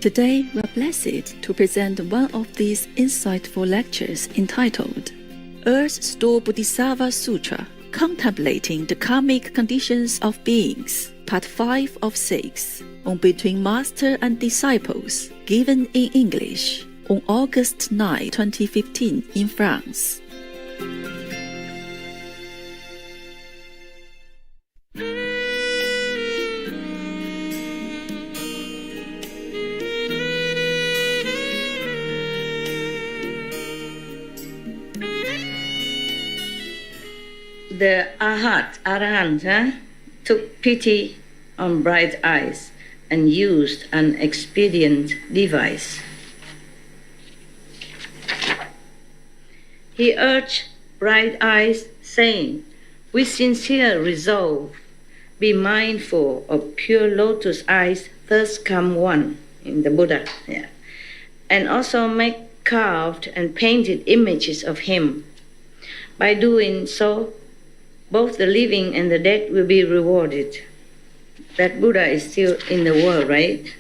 Today, we are blessed to present one of these insightful lectures entitled Earth Store Bodhisattva Sutra, Contemplating the Karmic Conditions of Beings, Part 5 of 6, on Between Master and Disciples, given in English, on August 9, 2015 in France. The Arahant took pity on bright eyes and used an expedient device. He urged bright eyes, saying, "With sincere resolve, be mindful of pure lotus eyes, thus come one," in the Buddha, and also make carved and painted images of him. By doing so, both the living and the dead will be rewarded. That Buddha is still in the world, right?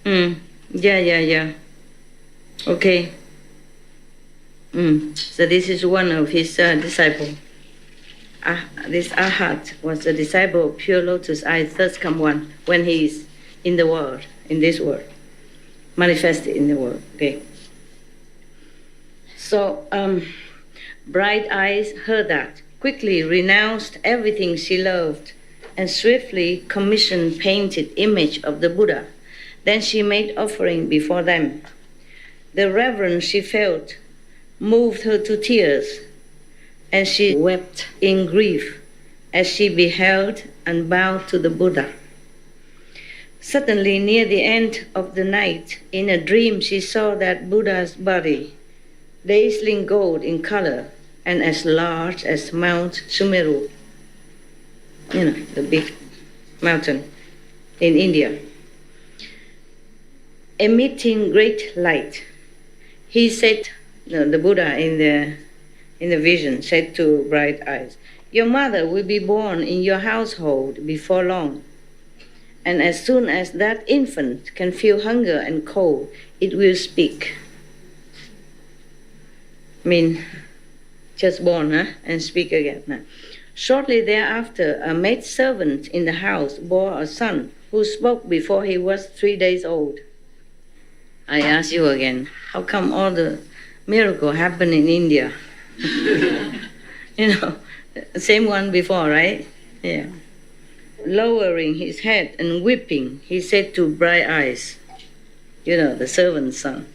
Yeah. Okay. So this is one of his disciples. This Arhat was a disciple of pure lotus eyes, thus come one, when he is in the world, in this world, manifested in the world. Okay. So, Bright Eyes heard that, quickly renounced everything she loved, and swiftly commissioned painted image of the Buddha. Then she made offering before them. The reverence she felt moved her to tears, and she wept in grief as she beheld and bowed to the Buddha. Suddenly, near the end of the night, in a dream she saw that Buddha's body, dazzling gold in color, and as large as Mount Sumeru, the big mountain in India, emitting great light. He said, the Buddha in the vision said to Bright Eyes, "Your mother will be born in your household before long, and as soon as that infant can feel hunger and cold, it will speak." Just born, and speak again. Shortly thereafter, a maidservant in the house bore a son who spoke before he was 3 days old. I ask you again, how come all the miracle happen in India? Same one before, right? Yeah. Lowering his head and weeping, he said to Bright Eyes, the servant's son,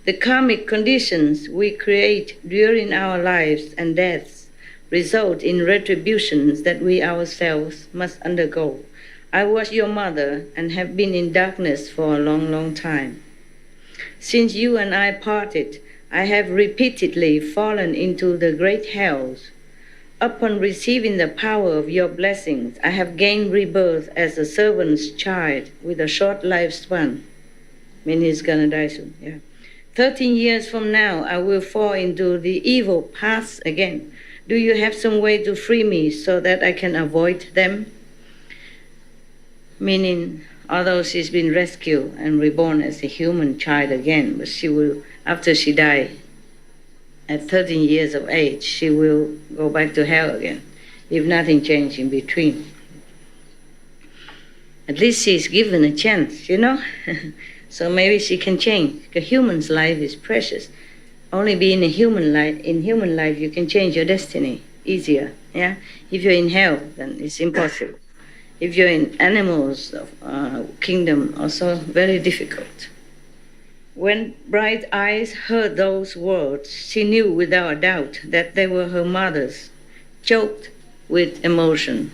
"The karmic conditions we create during our lives and deaths result in retributions that we ourselves must undergo. I was your mother and have been in darkness for a long, long time. Since you and I parted, I have repeatedly fallen into the great hells. Upon receiving the power of your blessings, I have gained rebirth as a servant's child with a short lifespan." He's gonna die soon, 13 years from now, I will fall into the evil paths again. Do you have some way to free me so that I can avoid them? Meaning, although she's been rescued and reborn as a human child again, but she will, after she dies, at 13 years of age, she will go back to hell again, if nothing changed in between. At least she's given a chance, So maybe she can change. Because human's life is precious. Only being in human life, you can change your destiny easier. If you're in hell, then it's impossible. If you're in animals kingdom, also very difficult. When Bright Eyes heard those words, she knew without a doubt that they were her mother's, choked with emotion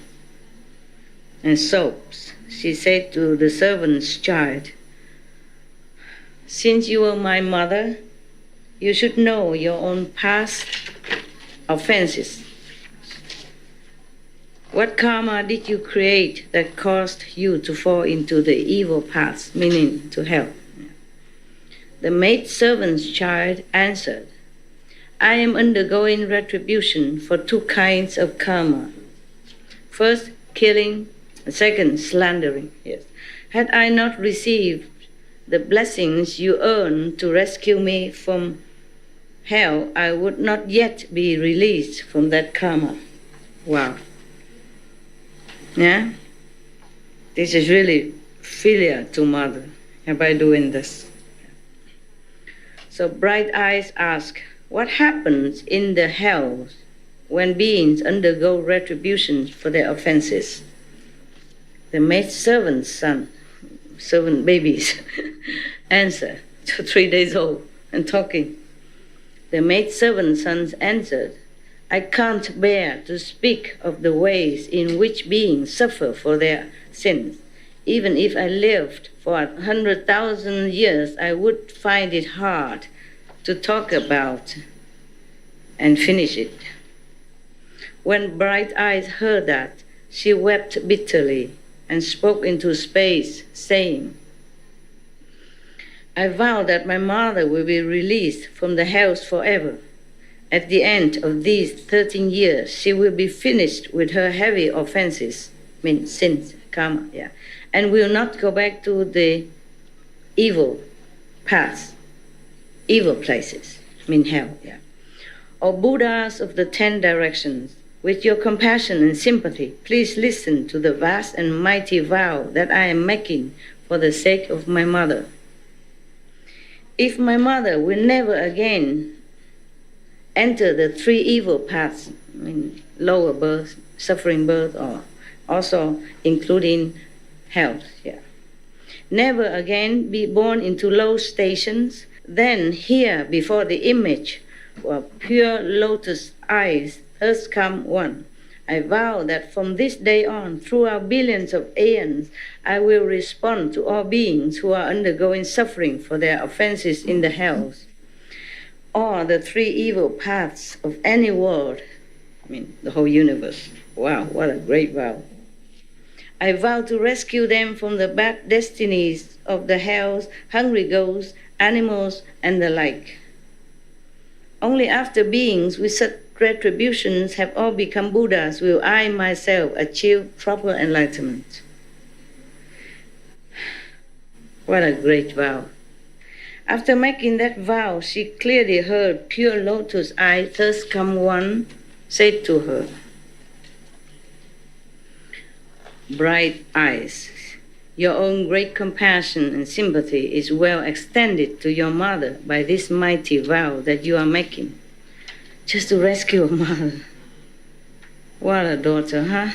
and sobs. She said to the servant's child, "Since you are my mother, you should know your own past offenses. What karma did you create that caused you to fall into the evil paths, meaning to hell?" The maidservant's child answered, "I am undergoing retribution for 2 kinds of karma. First, killing, and second, slandering. Yes. Had I not received the blessings you earned to rescue me from hell, I would not yet be released from that karma. Wow. Yeah? This is really filial to mother by doing this. So Bright Eyes ask, what happens in the hells when beings undergo retribution for their offenses? The maid servant's son, servant babies, answer, 3 days old and talking. The maid servant's sons answered, I can't bear to speak of the ways in which beings suffer for their sins. Even if I lived for 100,000 years, I would find it hard to talk about and finish it. When Bright Eyes heard that, she wept bitterly and spoke into space, saying, I vow that my mother will be released from the hells forever. At the end of these 13 years, she will be finished with her heavy offenses, sins, karma, and will not go back to the evil paths, evil places, hell, O Buddhas of the 10 directions, with your compassion and sympathy, please listen to the vast and mighty vow that I am making for the sake of my mother. If my mother will never again enter the 3 evil paths, lower birth, suffering birth, or also including health, never again be born into low stations, then here before the image of pure lotus eyes, thus come one. I vow that from this day on, throughout billions of aeons, I will respond to all beings who are undergoing suffering for their offenses in the hells, or the 3 evil paths of any world, the whole universe. Wow, what a great vow. I vow to rescue them from the bad destinies of the hells, hungry ghosts, animals, and the like. Only after beings with such retributions have all become Buddhas will I myself achieve proper enlightenment. What a great vow. After making that vow, she clearly heard pure lotus eyes, thus come one, said to her, Bright Eyes, your own great compassion and sympathy is well extended to your mother by this mighty vow that you are making, just to rescue a mother. What a daughter, huh?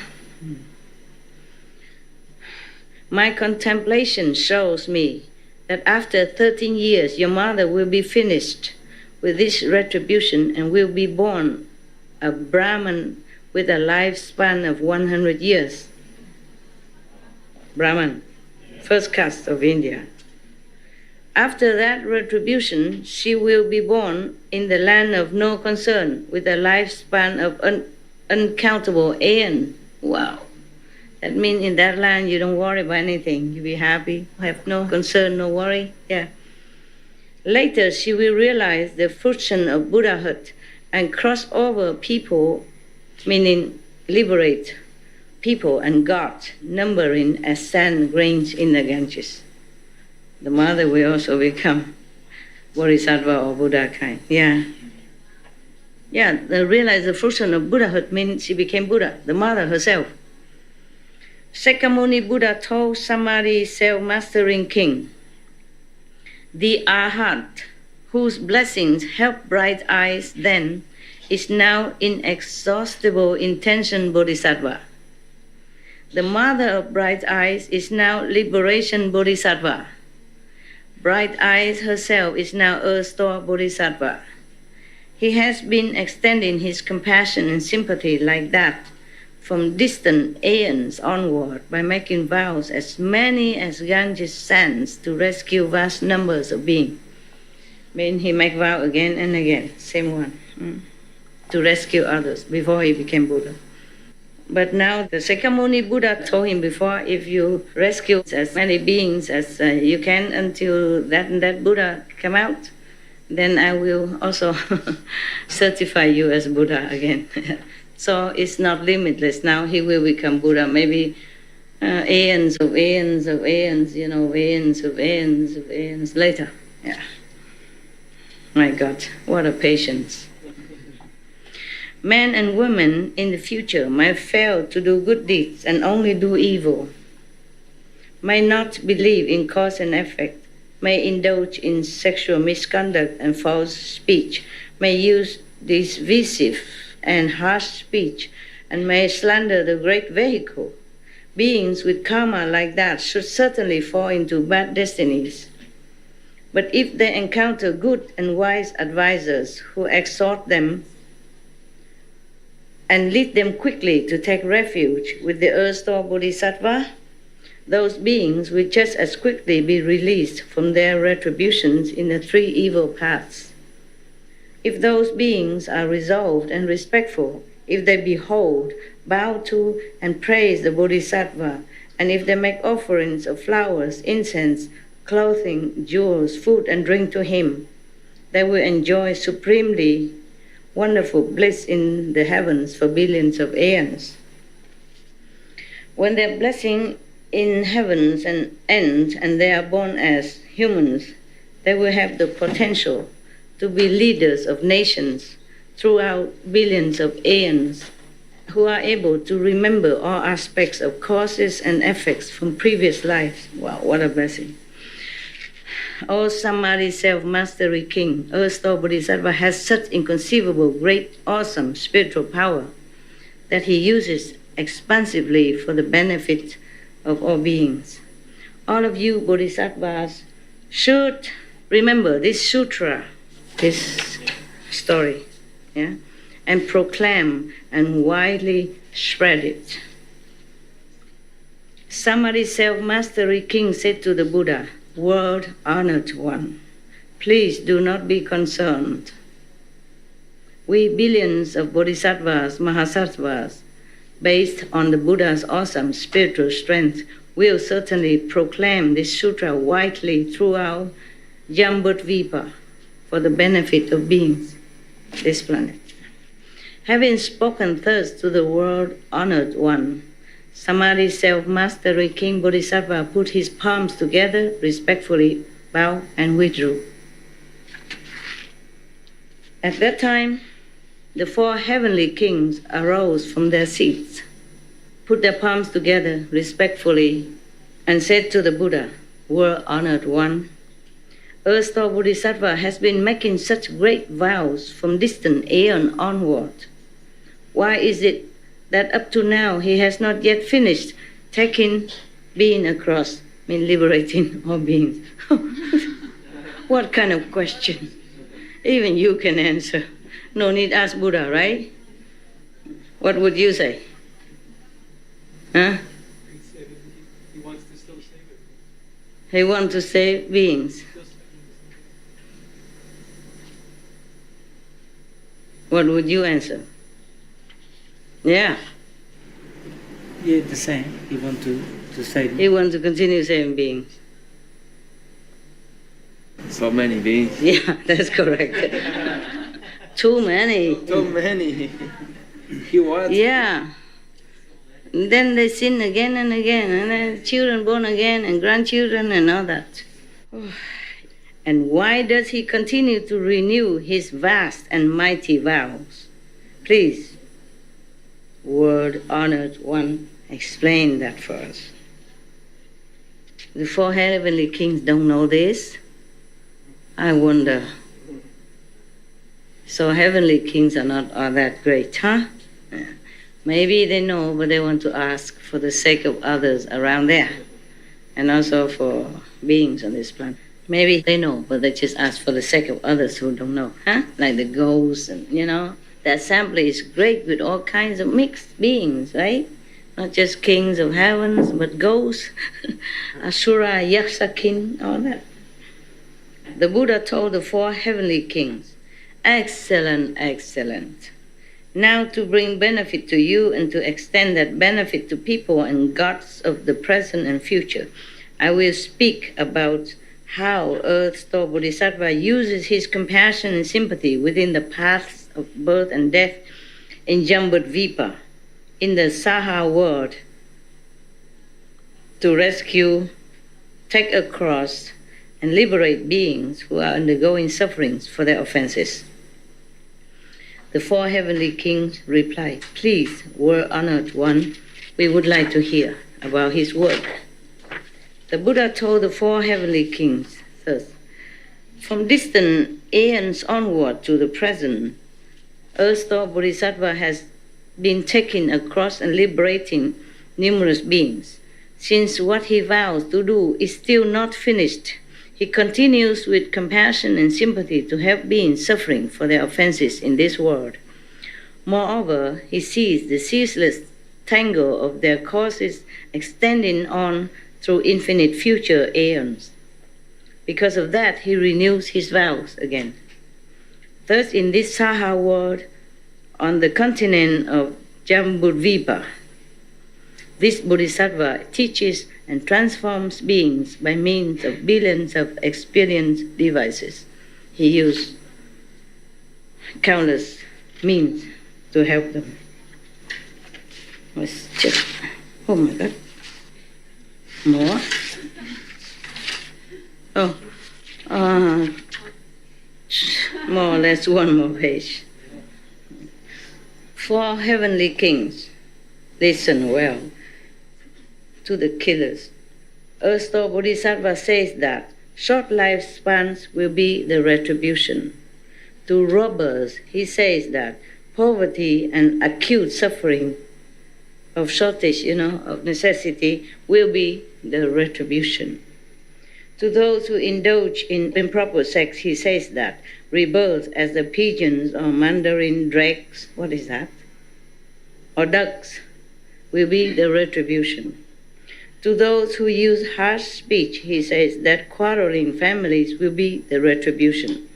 My contemplation shows me that after 13 years, your mother will be finished with this retribution and will be born a Brahman with a lifespan of 100 years. Brahman, first caste of India. After that retribution, she will be born in the land of no concern with a lifespan of uncountable aeon. Wow. That means in that land you don't worry about anything. You be happy, have no concern, no worry. Later she will realize the fruition of Buddhahood and cross over people, meaning liberate people and God, numbering as sand grains in the Ganges. The mother will also become Bodhisattva or Buddha kind. Realize the fruition of Buddhahood means she became Buddha, the mother herself. Sakyamuni Buddha told Samadhi self-mastering king, the Arhat, whose blessings help Bright Eyes then, is now inexhaustible intention Bodhisattva. The mother of Bright Eyes is now liberation Bodhisattva. Bright Eyes herself is now Earth Store Bodhisattva. He has been extending his compassion and sympathy like that from distant aeons onward by making vows as many as Ganges sands to rescue vast numbers of beings. He make vow again and again, same one, to rescue others before he became Buddha. But now the Sakyamuni Buddha told him before, if you rescue as many beings as you can until that Buddha come out, then I will also certify you as Buddha again. So it's not limitless. Now he will become Buddha maybe Aeons of aeons of aeons, aeons of aeons of aeons later. Yeah. My God, what a patience. Men and women in the future might fail to do good deeds and only do evil, may not believe in cause and effect, may indulge in sexual misconduct and false speech, may use divisive and harsh speech, and may slander the great vehicle. Beings with karma like that should certainly fall into bad destinies. But if they encounter good and wise advisors who exhort them and lead them quickly to take refuge with the erstwhile bodhisattva, those beings will just as quickly be released from their retributions in the three evil paths. If those beings are resolved and respectful, if they behold, bow to, and praise the bodhisattva, and if they make offerings of flowers, incense, clothing, jewels, food, and drink to him, they will enjoy supremely wonderful bliss in the heavens for billions of aeons. When their blessing in heavens ends and they are born as humans, they will have the potential to be leaders of nations throughout billions of aeons, who are able to remember all aspects of causes and effects from previous lives. Wow, what a blessing. O Samadhi Self-Mastery King, erstwhile Bodhisattva has such inconceivable, great, awesome spiritual power that he uses expansively for the benefit of all beings. All of you Bodhisattvas should remember this sutra, this story, yeah, and proclaim and widely spread it. Samadhi Self-Mastery King said to the Buddha, "World-honored one, please do not be concerned. We billions of bodhisattvas, mahasattvas, based on the Buddha's awesome spiritual strength, will certainly proclaim this sutra widely throughout Jambudvipa for the benefit of beings, this planet." Having spoken thus to the world-honored one, Samadhi Self-Mastery King Bodhisattva put his palms together, respectfully bowed, and withdrew. At that time, the four heavenly kings arose from their seats, put their palms together respectfully, and said to the Buddha, "World-honored one, erstwhile Bodhisattva has been making such great vows from distant aeon onward. Why is it that up to now he has not yet finished taking being across, liberating all beings?" What kind of question? Even you can answer. No need ask Buddha, right? What would you say? Huh? He wants to still save it. He wants to save beings. What would you answer? Yeah. Yeah, the same. He want to save. He wants to continue saving beings. So many beings. Yeah, that's correct. Too many. Too many. He wants. Yeah. And then they sin again and again, and then children born again, and grandchildren, and all that. And why does he continue to renew his vast and mighty vows? Please, world-honored one, explain that for us. The four heavenly kings don't know this? I wonder. So heavenly kings are not all that great, huh? Maybe they know, but they want to ask for the sake of others around there, and also for beings on this planet. Maybe they know, but they just ask for the sake of others who don't know, huh? Like the ghosts, and the assembly is great with all kinds of mixed beings, right? Not just kings of heavens, but ghosts, asura, yaksa king, all that. The Buddha told the four heavenly kings, "Excellent, excellent. Now to bring benefit to you and to extend that benefit to people and gods of the present and future, I will speak about how Earth-Store Bodhisattva uses his compassion and sympathy within the paths of birth and death in Jambudvipa, in the Saha world, to rescue, take a cross, and liberate beings who are undergoing sufferings for their offenses. The four heavenly kings replied, "Please, world-honored one, we would like to hear about his work." The Buddha told the four heavenly kings thus, "From distant aeons onward to the present, Earth-store Bodhisattva has been taking across and liberating numerous beings. Since what he vows to do is still not finished, he continues with compassion and sympathy to help beings suffering for their offenses in this world. Moreover, he sees the ceaseless tangle of their causes extending on through infinite future aeons. Because of that, he renews his vows again. Thus, in this Saha world, on the continent of Jambudvipa, this Bodhisattva teaches and transforms beings by means of billions of experience devices. He used countless means to help them." Let's check. Oh my God. More. Oh, more or less one more page. Four heavenly kings, listen well to the killers. Earth-store Bodhisattva says that short lifespans will be the retribution. To robbers, he says that poverty and acute suffering of shortage, of necessity will be the retribution. To those who indulge in improper sex, he says that rebirth as the pigeons or mandarin drakes, what is that? Or ducks, will be the retribution. To those who use harsh speech, he says that quarreling families will be the retribution.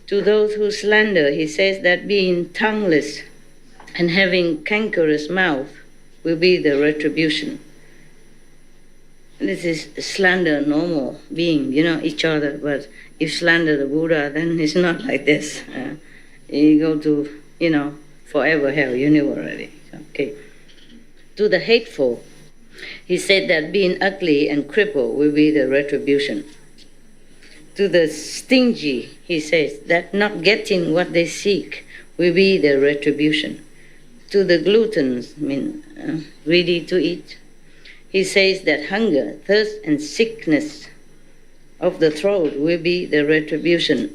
To those who slander, he says that being tongueless and having cankerous mouth will be the retribution. This is slander normal being, each other, but if slander the Buddha, then it's not like this. You go to, forever hell, you knew already. Okay. To the hateful, he said that being ugly and crippled will be the retribution. To the stingy, he says that not getting what they seek will be the retribution. To the gluttons, greedy to eat, he says that hunger, thirst, and sickness of the throat will be the retribution.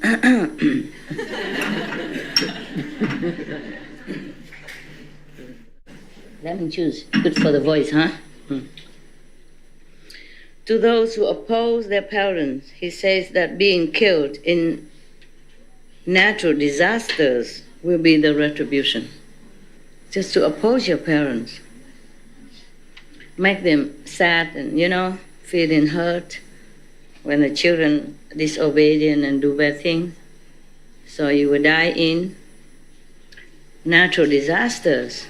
Lemon juice, good for the voice, huh? To those who oppose their parents, he says that being killed in natural disasters will be the retribution. Just to oppose your parents, make them sad and, feeling hurt when the children disobedient and do bad things. So you will die in natural disasters.